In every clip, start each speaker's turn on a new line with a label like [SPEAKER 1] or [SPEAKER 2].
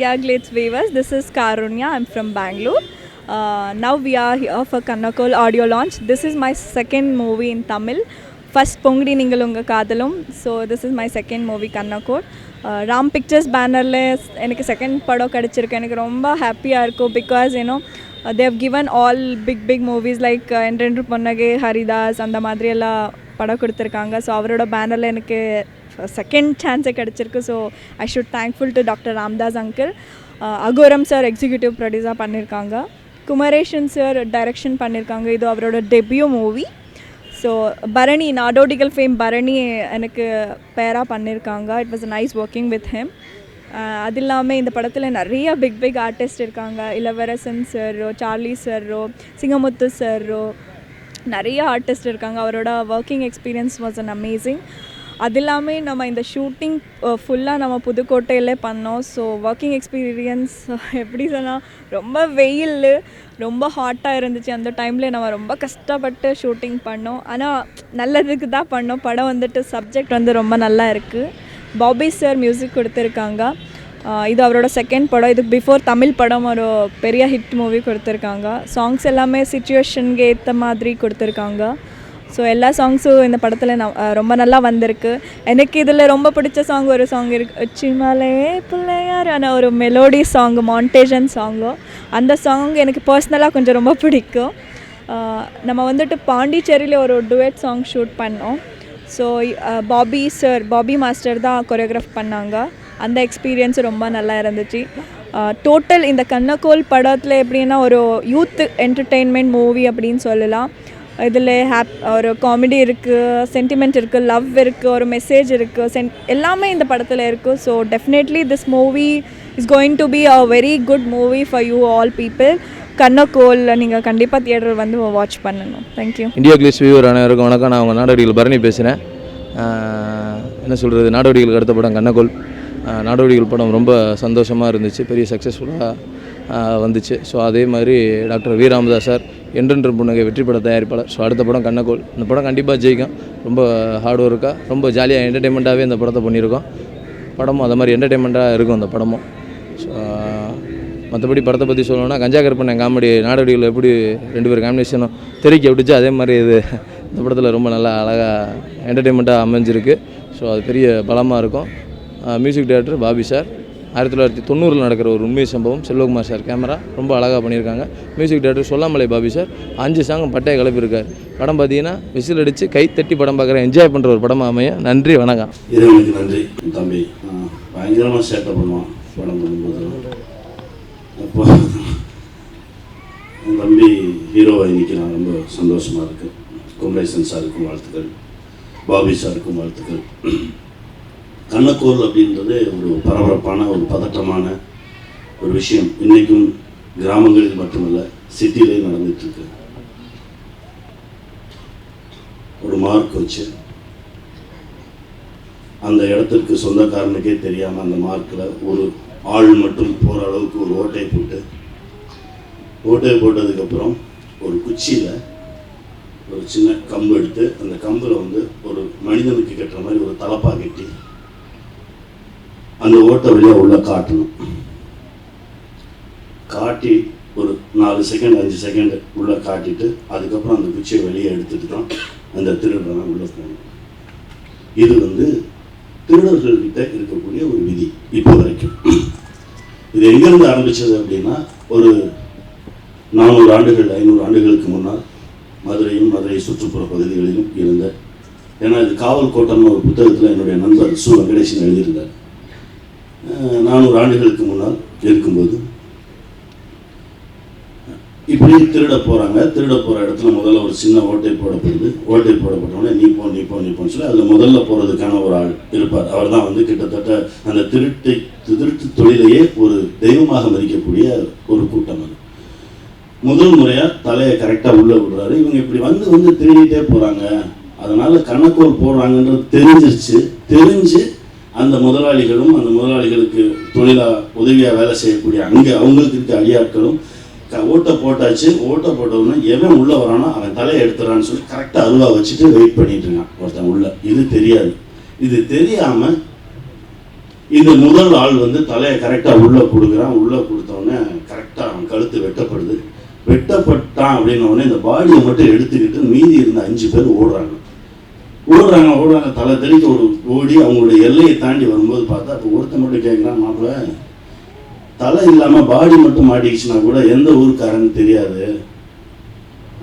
[SPEAKER 1] India Glitz viewers, this is Karunya. I'm from Bangalore. Now we are here for Kannakol audio launch. This is my second movie in Tamil. First Pongdi Ningalunga Kadalum. So this is my second movie Kannakol. Ram Pictures bannerle எனக்கு second படம் கிடச்சிருக்கு. எனக்கு ரொம்ப ஹாப்பியாக இருக்கும் because they have given all big movies like Enrendu Ponnage, Haridas அந்த மாதிரி எல்லாம் படம் கொடுத்துருக்காங்க. ஸோ அவரோட பேனரில் எனக்கு செகண்ட் சான்ஸே கிடச்சிருக்கு. So I should thankful to doctor Ramdas uncle. Agoram sir executive ப்ரொடியூஸாக பண்ணியிருக்காங்க. குமரேஷன் சார் டைரக்ஷன் பண்ணியிருக்காங்க. இது அவரோட debut movie. So Bharani Nadodigal fame Bharani எனக்கு பேராக பண்ணியிருக்காங்க. It was nice working with him. அது இல்லாமல் இந்த படத்தில் நிறைய பிக் ஆர்டிஸ்ட் இருக்காங்க. இளவரசன் சாரோ, சார்லி சாரோ, சிங்கமுத்து சாரோ, நிறைய ஆர்டிஸ்ட் இருக்காங்க. அவரோட working experience was an amazing. அது இல்லாமல் நம்ம இந்த ஷூட்டிங் ஃபுல்லாக நம்ம புதுக்கோட்டையிலே பண்ணோம். ஸோ ஒர்க்கிங் எக்ஸ்பீரியன்ஸ் எப்படி சொன்னால் ரொம்ப வெயில், ரொம்ப ஹாட்டாக இருந்துச்சு. அந்த டைமில் நம்ம ரொம்ப கஷ்டப்பட்டு ஷூட்டிங் பண்ணோம். ஆனால் நல்லதுக்கு தான் பண்ணோம். படம் வந்துட்டு சப்ஜெக்ட் ரொம்ப நல்லா இருக்குது. பாபி சார் மியூசிக் கொடுத்துருக்காங்க. இது அவரோட செகண்ட் படம். இதுக்கு பிஃபோர் தமிழ் படம் ஒரு பெரிய ஹிட் மூவி கொடுத்துருக்காங்க. சாங்ஸ் எல்லாமே சிச்சுவேஷனுக்கு ஏற்ற மாதிரி கொடுத்துருக்காங்க. ஸோ எல்லா சாங்ஸும் இந்த படத்தில் ரொம்ப நல்லா வந்திருக்கு. எனக்கு இதில் ரொம்ப பிடிச்ச சாங் ஒரு சாங் இருக்குது, சிமலே பிள்ளையார். ஆனால் ஒரு மெலோடி சாங், மாண்டேஜன் சாங்கு. அந்த சாங் எனக்கு பர்சனலாக கொஞ்சம் ரொம்ப பிடிக்கும். நம்ம வந்துட்டு பாண்டிச்சேரியில் ஒரு டுவெட் சாங் ஷூட் பண்ணோம். ஸோ பாபி மாஸ்டர் தான் கொரியோகிராஃப் பண்ணாங்க. அந்த எக்ஸ்பீரியன்ஸ் ரொம்ப நல்லா இருந்துச்சு. டோட்டல் இந்த கண்ணக்கோல் படத்தில் எப்படின்னா ஒரு யூத் என்டர்டெயின்மெண்ட் மூவி அப்படின்னு சொல்லலாம். இதில் ஒரு காமெடி இருக்குது, சென்டிமெண்ட் இருக்குது, லவ் இருக்குது, ஒரு மெசேஜ் இருக்குது, எல்லாமே இந்த படத்தில் இருக்குது. So definitely this movie is going to be a very good movie for you all people. Kannakkol நீங்கள் கண்டிப்பாக தியேட்டர் வந்து வாட்ச் பண்ணணும். தேங்க்யூ.
[SPEAKER 2] இந்தியா கிளிஸ் வியூவர் அனைவருக்கும் வணக்கம். நான் உங்கள் நாடோடிகள் பரணி பேசுகிறேன். என்ன சொல்கிறது, நாடோடிகளுக்கு அடுத்த படம் கண்ணக்கோல். நாடோடிகள் படம் ரொம்ப சந்தோஷமாக இருந்துச்சு, பெரிய சக்ஸஸ்ஃபுல்லாக வந்துச்சு. ஸோ அதே மாதிரி டாக்டர் வி ராமதாஸ் சார் என்றென்று புன்னகை வெற்றி பட தயாரிப்பாளர். ஸோ அடுத்த படம் கண்ணக்கோல். இந்த படம் கண்டிப்பாக ஜெயிக்கும். ரொம்ப ஹார்ட் ஒர்க்காக ரொம்ப ஜாலியாக என்டர்டெயின்மெண்ட்டாகவே இந்த படத்தை பண்ணியிருக்கோம். படமும் அது மாதிரி என்டர்டெயின்மெண்ட்டாக இருக்கும் இந்த படமும். ஸோ மற்றபடி படத்தை பற்றி சொல்லணும்னா கஞ்சா கருப்பண்ண காமெடி நாடோடிகள் எப்படி 2 பேர் காம்பினேஷனும் தெறிக்க விட்டுச்சு, அதே மாதிரி இது இந்த படத்தில் ரொம்ப நல்லா அழகாக என்டர்டெயின்மெண்ட்டாக அமைஞ்சிருக்கு. ஸோ அது பெரிய பலமாக இருக்கும். Music director Bobby sir. 1990 நடக்கிற ஒரு உண்மை சம்பவம். செல்வகுமார் சார் கேமரா ரொம்ப அழகாக பண்ணியிருக்காங்க. மியூசிக் டைரக்டர் சொல்லாமலை பாபி சார் 5 சாங் பட்டையை கிளப்பியிருக்கார். படம் பார்த்தீங்கன்னா விசில் அடித்து கை தட்டி படம் பார்க்குற என்ஜாய் பண்ணுற ஒரு படமாக அமைய. நன்றி, வணக்கம்.
[SPEAKER 3] இறைவனுக்கு நன்றி. தம்பி பயங்கரமாக சேட்டை பண்ணுவான் படம் பண்ணும்போது. அப்போ தம்பி ஹீரோவாக இன்னைக்கு நான் ரொம்ப சந்தோஷமாக இருக்குது. குமரேசன் சாருக்கும் வாழ்த்துக்கள், பாபி சாருக்கும் வாழ்த்துக்கள். கண்ணக்கோல் அப்படின்றது ஒரு பரபரப்பான ஒரு பதட்டமான ஒரு விஷயம். இன்றைக்கும் கிராமங்களில் மட்டுமல்ல சிட்டிலேயும் நடந்துகிட்ருக்கு. ஒரு மார்க் வச்சு அந்த இடத்திற்கு சொந்தக்காரனுக்கே தெரியாமல் அந்த மார்க்கில் ஒரு ஆள் மட்டும் போகிற அளவுக்கு ஒரு ஓட்டை போட்டதுக்கப்புறம் ஒரு குச்சியில் ஒரு சின்ன கம்பு எடுத்து அந்த கம்பில் வந்து ஒரு மனிதனுக்கு கட்டுற மாதிரி ஒரு தலப்பா கட்டி அந்த ஓட்டை வழியாக உள்ள காட்டணும். காட்டி ஒரு 4 செகண்ட் 5 செகண்ட் உள்ளே காட்டிட்டு அதுக்கப்புறம் அந்த குச்சியை வெளியே எடுத்துட்டு தான் அந்த திருடனை உள்ளே போகணும். இது வந்து திருடர்கள்கிட்ட இருக்கக்கூடிய ஒரு விதி இப்போ வரைக்கும். இது எங்கேருந்து ஆரம்பித்தது அப்படின்னா ஒரு 400 ஆண்டுகள் 500 ஆண்டுகளுக்கு முன்னால் மதுரையும் மதுரை சுற்றுப்புற பகுதிகளிலும் இருந்த, ஏன்னா இது காவல் கோட்டம்னு ஒரு புத்தகத்தில் என்னுடைய நண்பர் சு வெங்கடேசன் எழுதியிருந்தார். 400 ஆண்டுகளுக்கு முன்னால் இருக்கும்போது இப்படி திருட போகிற இடத்துல முதல்ல ஒரு சின்ன ஓட்டை போடப்படுது. ஓட்டை போடப்பட்டோடனே நீ போன்னு சொல்லி அதில் முதல்ல போகிறதுக்கான ஒரு ஆள் இருப்பார். அவர் தான் வந்து கிட்டத்தட்ட அந்த திருட்டு தொழிலையே ஒரு தெய்வமாக மதிக்கக்கூடிய ஒரு கூட்டம். அது முதல் முறையாக தலையை கரெக்டாக உள்ளே விடுறாரு. இவங்க இப்படி வந்து திருடிட்டே போகிறாங்க, அதனால் கண்ணக்கோல் போடுறாங்கன்றது தெரிஞ்சு அந்த முதலாளிகளும் அந்த முதலாளிகளுக்கு தொழிலாக உதவியாக வேலை செய்யக்கூடிய அவங்களுக்கு இருக்க அடியாட்களும் ஓட்டை போட்டாச்சு. ஓட்டை போட்டவுடனே எவன் உள்ளே வரானோ அவன் தலையை எடுத்துறான்னு சொல்லி கரெக்டாக அருவா வச்சுட்டு வெயிட் பண்ணிட்டு இருக்கான் ஒருத்தன் உள்ள. இது தெரியாது. இது தெரியாமல் இந்த முதல் ஆள் வந்து தலையை கரெக்டாக உள்ளே கொடுக்குறான். உள்ளே கொடுத்தோடனே கரெக்டாக அவன் கழுத்து வெட்டப்படுது. வெட்டப்பட்டான் அப்படின்னோடனே இந்த பாடியை மட்டும் எடுத்துக்கிட்டு மீதி இருந்த 5 பேர் ஓடுறாங்க. தலை தெறிக்க ஓடி அவங்களுடைய எல்லையை தாண்டி வரும்போது பார்த்தா அப்போ ஒருத்த மட்டும் கேட்குறான், மாப்பிள்ள தலை இல்லாமல் பாடி மட்டும் மாட்டிக்கிச்சுன்னா கூட எந்த ஊருக்காரன்னு தெரியாது,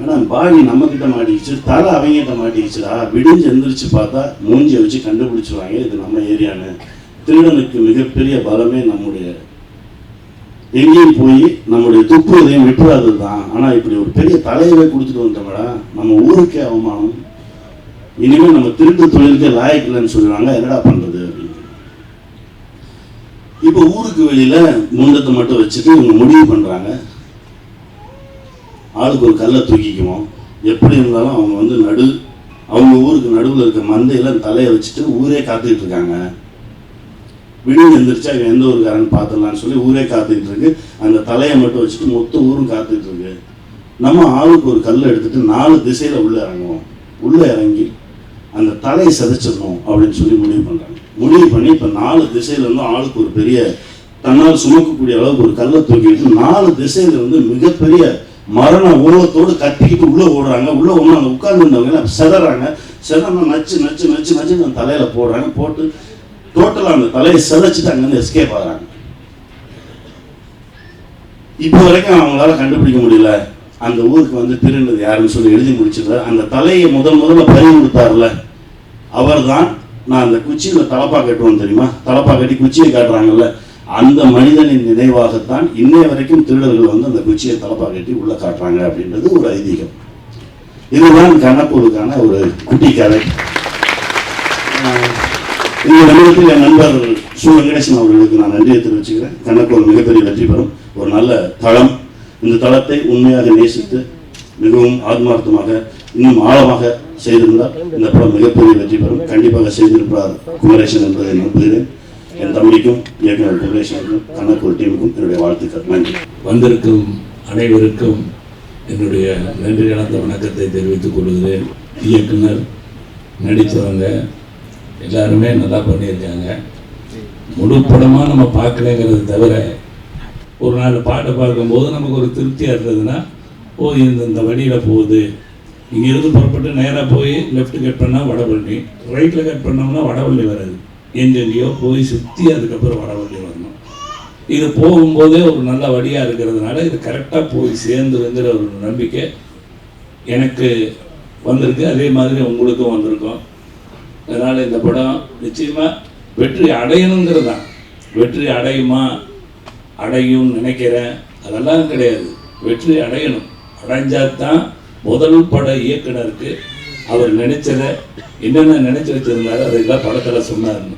[SPEAKER 3] ஆனால் பாடி நம்மக்கிட்ட மாட்டிக்கிச்சு, தலை அவங்ககிட்ட மாட்டிக்கிச்சுடா. விடிஞ்சு எந்திரிச்சு பார்த்தா மூஞ்சியை வச்சு கண்டுபிடிச்சிருவாங்க இது நம்ம ஏரியான்னு. திருடனுக்கு மிகப்பெரிய பலமே நம்முடைய எங்கேயும் போய் நம்முடைய துப்புவதையும் விட்டுறாது தான். ஆனால் இப்படி ஒரு பெரிய தலையவே கொடுத்துட்டு வந்துட்டோம்டா, நம்ம ஊருக்கே அவமானம், இனிமேல் நம்ம திருட்டு தொழிலுக்கே லாயக்கில்லைன்னு சொல்லுவாங்க, என்னடா பண்ணுறது அப்படின்னு. இப்போ ஊருக்கு வெளியில் முண்டத்தை மட்டும் வச்சுட்டு இவங்க முடிவு பண்ணுறாங்க, ஆளுக்கு ஒரு கல்லை தூக்கிக்குவோம், எப்படி இருந்தாலும் அவங்க வந்து அவங்க ஊருக்கு நடுவில் இருக்க மந்தையில் தலையை வச்சுட்டு ஊரே காத்துக்கிட்டு இருக்காங்க. விடிஞ்சு எந்திரிச்சா இவன் எந்த ஊருக்காரன்னு பார்த்துடலான்னு சொல்லி ஊரே காத்துக்கிட்டு இருக்கு. அந்த தலையை மட்டும் வச்சுட்டு மொத்த ஊரும் காத்துக்கிட்டு இருக்கு. நம்ம ஆளுக்கு ஒரு கல்லை எடுத்துட்டு 4 திசையில் உள்ளே இறங்குவோம். உள்ளே இறங்கி அந்த தலையை சதைச்சிடணும் அப்படின்னு சொல்லி முடிவு பண்ணுறாங்க. முடிவு பண்ணி இப்போ 4 திசையிலேருந்து ஆளுக்கு ஒரு பெரிய தன்னால் சுமக்கக்கூடிய அளவுக்கு ஒரு கல்லை தூக்கிட்டு 4 திசையில வந்து மிகப்பெரிய மரண உருவத்தோடு கட்டிக்கிட்டு உள்ளே ஓடுறாங்க. உள்ளே ஒன்று அந்த உட்கார்ந்துருந்தவங்க செதறாங்க. செதறா நச்சு நச்சு நச்சு நச்சு அந்த தலையில் போடுறாங்க. போட்டு டோட்டலாக அந்த தலையை செதைச்சிட்டு அங்கேருந்து எஸ்கேப் ஆகிறாங்க. இப்போ வரைக்கும் அவங்களால கண்டுபிடிக்க முடியல அந்த ஊருக்கு வந்து திருநது யாருன்னு சொல்லி எழுதி முடிச்சிருந்தார். அந்த தலையை முதல்ல பறி கொடுத்தார்ல அவர் தான். நான் அந்த குச்சியில் தலப்பா கட்டுவோம் தெரியுமா, தலப்பா கட்டி குச்சியை காட்டுறாங்கல்ல, அந்த மனிதனின் நினைவாகத்தான் இன்னைய வரைக்கும் திருடர்கள் வந்து அந்த குச்சியை தலப்பா கட்டி உள்ள காட்டுறாங்க அப்படின்றது ஒரு ஐதீகம். இதுதான் கண்ணப்பூருக்கான ஒரு குட்டி கதை. இந்த நிமிடத்தில் என் நண்பர் சு வெங்கடேசன் அவர்களுக்கு நான் நன்றியை தெரிவிச்சுக்கிறேன். கண்ணப்பூர் மிகப்பெரிய வெற்றி பெறும் ஒரு நல்ல தளம். இந்த தளத்தை உண்மையாக நேசித்து மிகவும் ஆத்மார்த்தமாக இன்னும் ஆழமாக செய்திருந்தால் இந்த படம் மிகப்பெரிய வெற்றி பெறும். கண்டிப்பாக செய்திருப்பார் குமரேசன் என்பதை நம்புகிறேன். என் தம்பிக்கும் இயக்குனர் குமரேசனுக்கும் கண்ணப்பூர் டீமுக்கும் என்னுடைய வாழ்த்துக்கள். நன்றி.
[SPEAKER 4] வந்திருக்கும் அனைவருக்கும் என்னுடைய நன்றி கலந்த வணக்கத்தை தெரிவித்துக் கொள்கிறேன். இயக்குனர், நடித்தவங்க எல்லாருமே நல்லா பண்ணியிருக்காங்க. முழு படமாக நம்ம பார்க்கலங்கிறது தவிர ஒரு நாள் பாட்டை பார்க்கும்போது நமக்கு ஒரு திருப்தியாக இருந்ததுன்னா, ஓ இந்த வழியில் போகுது, இங்கேருந்து புறப்பட்டு நேராக போய் லெஃப்ட் கட் பண்ணால் வடபழனி, ரைட்டில் கட் பண்ணோம்னா வடபழனி வராது, எங்கெங்கேயோ போய் சுற்றி அதுக்கப்புறம் வடபழனி வரணும். இது போகும்போதே ஒரு நல்ல வழியாக இருக்கிறதுனால இது கரெக்டாக போய் சேர்ந்துருங்கிற ஒரு நம்பிக்கை எனக்கு வந்திருக்கு. அதே மாதிரி உங்களுக்கும் வந்திருக்கும். அதனால் இந்த படம் நிச்சயமாக வெற்றி அடையணுங்கிறது தான். வெற்றி அடையும் நினைக்கிறேன், அதெல்லாம் கிடையாது. வெற்றி அடையணும். அடைஞ்சால் தான் முதல் பட இயக்குனருக்கு அவர் நினைச்சதை என்னென்ன நினைச்சு வச்சிருந்தாரு அதெல்லாம் படத்தில் சொன்னாருன்னு.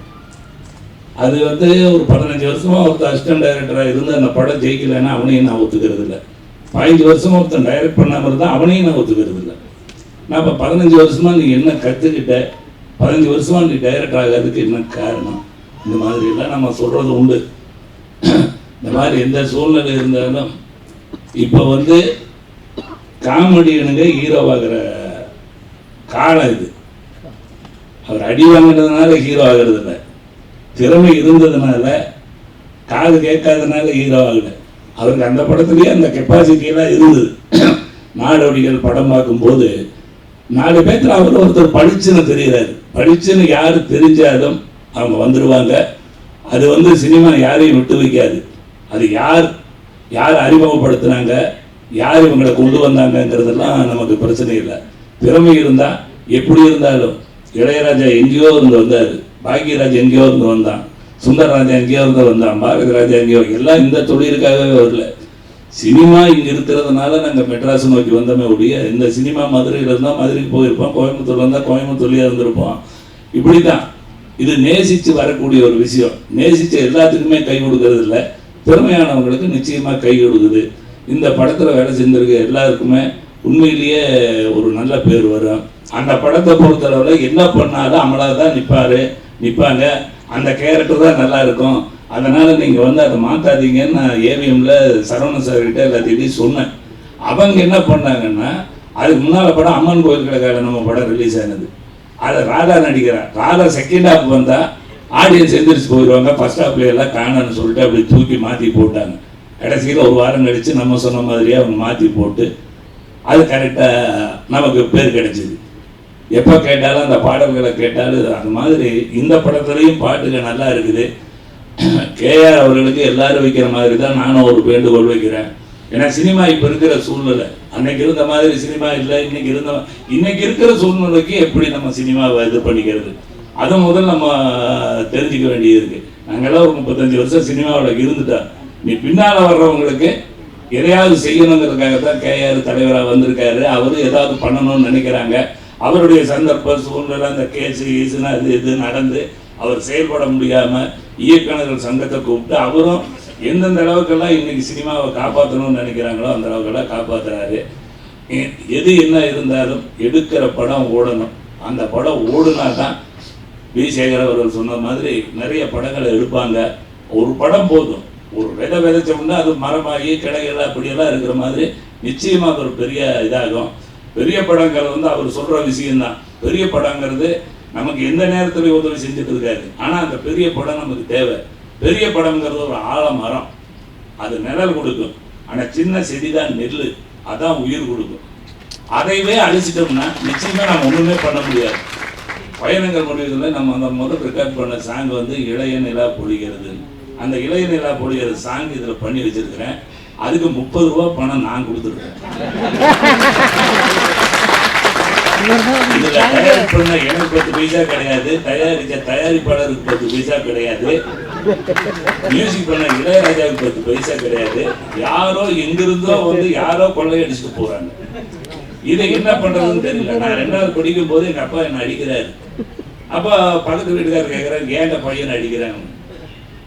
[SPEAKER 4] அது வந்து ஒரு 15 வருஷமாக ஒருத்தர் அசிஸ்டன்ட் டைரக்டராக இருந்து அந்த படம் ஜெயிக்கலைன்னா அவனையும் நான் ஒத்துக்கிறது இல்லை. 15 வருஷமாக ஒருத்தன் டைரக்ட் பண்ணாமல் இருந்தால் அவனையும் நான் ஒத்துக்கிறது இல்லை. நான் இப்போ 15 வருஷமாக நீ என்ன கற்றுக்கிட்ட, 15 வருஷமாக நீ டைரக்டர் ஆகிறதுக்கு என்ன காரணம், இந்த மாதிரிலாம் நம்ம சொல்கிறது உண்டு. இந்த மாதிரி எந்த சூழ்நிலை இருந்தாலும் இப்போ வந்து காமெடியனுங்க ஹீரோவாகிற காலம் இது. அவர் அடி வாங்கினதுனால ஹீரோ ஆகிறது இல்லை, திறமை இருந்ததுனால, காது கேட்காதனால ஹீரோ ஆகலை. அவருக்கு அந்த படத்துலேயே அந்த கெப்பாசிட்டியெல்லாம் இருந்தது. நாடோடிகள் படம் பார்க்கும்போது 4 பேர்த்துல அவர் ஒருத்தர் படிச்சுன்னு தெரிகிறாரு. படிச்சுன்னு யார் தெரிஞ்சாலும் அவங்க வந்துடுவாங்க. அது வந்து சினிமா யாரையும் விட்டு வைக்காது. அது யார் அறிமுகப்படுத்தினாங்க, யார் இவங்களை கொண்டு வந்தாங்கங்கிறதெல்லாம் நமக்கு பிரச்சனை இல்லை. திறமை இருந்தால் எப்படி இருந்தாலும், இளையராஜா எங்கேயோ இருந்து வந்தார், பாக்யராஜ் எங்கேயோ இருந்து வந்தான், சுந்தரராஜா எங்கேயோ இருந்து வந்தான், பாரதிராஜா எங்கேயோ, எல்லாம் இந்த தொழிலுக்காகவே வரல. சினிமா இங்கே இருக்கிறதுனால நாங்கள் மெட்ராஸ் நோக்கி வந்தோமே ஒழிய, இந்த சினிமா மதுரையில் இருந்தால் மதுரைக்கு போயிருப்போம், கோயம்புத்தூர் இருந்தால் கோயம்புத்தூர்லேயே இருந்திருப்போம். இப்படி தான் இது நேசித்து வரக்கூடிய ஒரு விஷயம். நேசித்து எல்லாத்துக்குமே கை கொடுக்கறது இல்லை, திறமையானவங்களுக்கு நிச்சயமாக கை கொடுக்குது. இந்த படத்தில் வேலை செஞ்சிருக்க எல்லாருக்குமே உண்மையிலேயே ஒரு நல்ல பேர் வரும். அந்த படத்தை பொறுத்தளவில் என்ன பண்ணாலும் அமலாக தான் நிற்பாங்க. அந்த கேரக்டர் தான் நல்லா இருக்கும். அதனால் நீங்கள் வந்து அதை மாற்றாதீங்கன்னு நான் ஏவிஎம்மில் சரவணன் சார்கிட்ட எல்லாத்தையும் சொன்னேன். அவங்க என்ன பண்ணாங்கன்னா, அதுக்கு முன்னால் படம் அம்மன் கோயில் கடைக்கால நம்ம படம் ரிலீஸ் ஆனது, அதை ராதா நடிக்கிறார். ராதா செகண்ட் ஹாஃப் வந்தால் ஆடியன்ஸ் எந்திரிச்சு போயிடுவாங்க. ஃபர்ஸ்ட் ஹாஃப்ல எல்லாம் காணன்னு சொல்லிட்டு அப்படி தூக்கி மாற்றி போட்டாங்க. கடைசியில் ஒரு வாரம் கழித்து நம்ம சொன்ன மாதிரியே அவங்க மாற்றி போட்டு அது கரெக்டாக நமக்கு பேர் கிடைச்சிது. எப்போ கேட்டாலும் அந்த பாடல்களை கேட்டாலும் அந்த மாதிரி இந்த படத்துலையும் பாட்டுகள் நல்லா இருக்குது. கேஆர் அவர்களுக்கு எல்லாரும் வைக்கிற மாதிரி தான் நானும் ஒரு வேண்டுகோள் வைக்கிறேன். ஏன்னா சினிமா இப்போ இருக்கிற சூழ்நிலை அன்னைக்கு இருந்த மாதிரி சினிமா இல்லை. இன்னைக்கு இருக்கிற சூழ்நிலைக்கு எப்படி நம்ம சினிமாவை இது பண்ணிக்கிறது, அதை முதல் நம்ம தெரிஞ்சுக்க வேண்டியது இருக்கு. நாங்கள்லாம் ஒரு 35 வருஷம் சினிமாவில் இருந்துட்டா, நீ பின்னால் வர்றவங்களுக்கு எதையாவது செய்யணுங்கிறதுக்காகத்தான் கேஆர் தலைவராக வந்திருக்காரு. அவரு ஏதாவது பண்ணணும்னு நினைக்கிறாங்க. அவருடைய சந்தர்ப்ப சூழ்நிலை அந்த கேஸு ஈஸுனா இது நடந்து அவர் செயல்பட முடியாமல் இயக்குநர்கள் சங்கத்தை கூப்பிட்டு அவரும் எந்தெந்த அளவுக்கெல்லாம் இன்னைக்கு சினிமாவை காப்பாற்றணும்னு நினைக்கிறாங்களோ அந்த அளவுக்கெல்லாம் காப்பாற்றுறாரு. எது என்ன இருந்தாலும் எடுக்கிற படம் ஓடணும். அந்த படம் ஓடுனா தான் வி. சேகர் அவர்கள் சொன்ன மாதிரி நிறைய படங்களை எடுப்பாங்க. ஒரு படம் போதும், ஒரு விதை விதைச்சோம்னா அது மரமாகி கிளைகள் அப்படியெல்லாம் இருக்கிற மாதிரி நிச்சயமாக அது ஒரு பெரிய இதாகும். பெரிய படங்கள் அவர் சொல்கிற விஷயம்தான். பெரிய படங்கிறது நமக்கு எந்த நேரத்தில் உதவி செஞ்சுட்டு இருக்காரு. ஆனால் அந்த பெரிய படம் நமக்கு தேவை. பெரிய படங்கிறது ஒரு ஆலமரம், அது நிழல் கொடுக்கும். ஆனால் சின்ன செடி தான் நெல், அதான் உயிர் கொடுக்கும். அதைவே அழிச்சிட்டோம்னா நிச்சயமாக நம்ம ஒன்றுமே பண்ண முடியாது. பயணங்கள் முடிவுகளில் நம்ம அந்த முதல் ரெக்கார்ட் பண்ண சாங் இளைய நிலா பொழிகிறது. அந்த இளைய நிலா பொழிகிறது சாங் இதில் பண்ணி வச்சிருக்கிறேன். அதுக்கு 30 ரூபா பணம் நான் கொடுத்துருக்கேன். இதுல தயாரிப்பு பண்ண எனக்கு 10 பைசா கிடையாது, தயாரிச்ச தயாரிப்பாளருக்கு 10 பைசா கிடையாது, மியூசிக் பண்ண இளையராஜாவுக்கு 10 பைசா கிடையாது. யாரோ எங்கிருந்தோ யாரோ கொள்ளையடிச்சுட்டு போறாங்க. இதை என்ன பண்றதுன்னு தெரியல. நான் 2வது படிக்கும் போது எங்க அப்பா என்ன அடிக்கிறாரு. அப்ப பக்கத்து வீட்டுக்காரர் கேட்கிறாரு, ஏன்ட பையன் அடிக்கிறாங்க.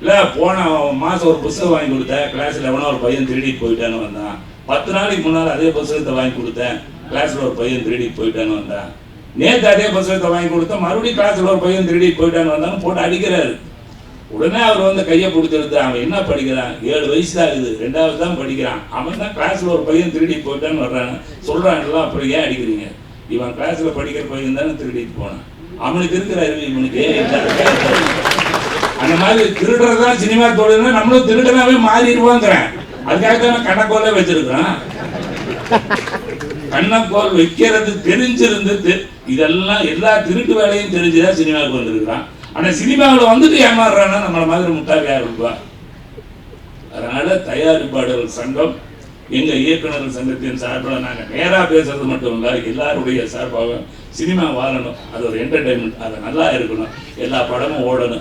[SPEAKER 4] இல்லை, போன மாதம் ஒரு புத்தகம் வாங்கி கொடுத்தேன், கிளாஸில் எவனோ ஒரு பையன் திருடிட்டு போயிட்டான்னு வந்தான். 10 நாளைக்கு முன்னால் அதே புத்தகத்தை வாங்கி கொடுத்தேன், கிளாஸில் ஒரு பையன் திருடிட்டு போயிட்டான்னு வந்தான். நேற்று அதே புத்தகத்தை வாங்கி கொடுத்தேன், மறுபடியும் கிளாஸில் ஒரு பையன் திருடிட்டு போயிட்டான்னு வந்தான்னு போட்டு அடிக்கிறாரு. உடனே அவர் கையை பிடிச்சிருது. அவன் என்ன படிக்கிறான், 7 வயசு தான் ஆகுது, 2வது தான் படிக்கிறான். அவன் தான் கிளாஸில் ஒரு பையன் திருடிட்டு போயிட்டான்னு வர்றான். சொல்கிறான், எல்லாம் அப்புறம் ஏன் அடிக்கிறீங்க, இவன் கிளாஸில் படிக்கிற பையன் தானே திருடிட்டு போனான். அவனுக்கு இருக்கிற அறிவு இவனுக்கு அந்த மாதிரி திருடுறதுதான் சினிமா தொழில்னா நம்மளும் திருடனாவே மாறிடுவோங்கிறேன். அதுக்காக தான் கண்ணக்கோலே வச்சிருக்கிறோம். கண்ணக்கோல் வைக்கிறது தெரிஞ்சிருந்து இதெல்லாம் எல்லா திருட்டு வேலையும் தெரிஞ்சுதான் சினிமாவுக்கு வந்திருக்கிறான். ஆனா சினிமாவில் ஏமாறுறான்னா நம்மள மாதிரி முட்டாளியா இருப்பா. அதனால தயாரிப்பாளர்கள் சங்கம், எங்க இயக்குநர்கள் சங்கத்தின் சார்பில் நாங்கள் நேராக பேசுறது மட்டும் இல்லை, எல்லாருடைய சார்பாக சினிமா வாழணும். அது ஒரு என்டர்டைன்மெண்ட், அது நல்லா இருக்கணும், எல்லா படமும் ஓடணும்.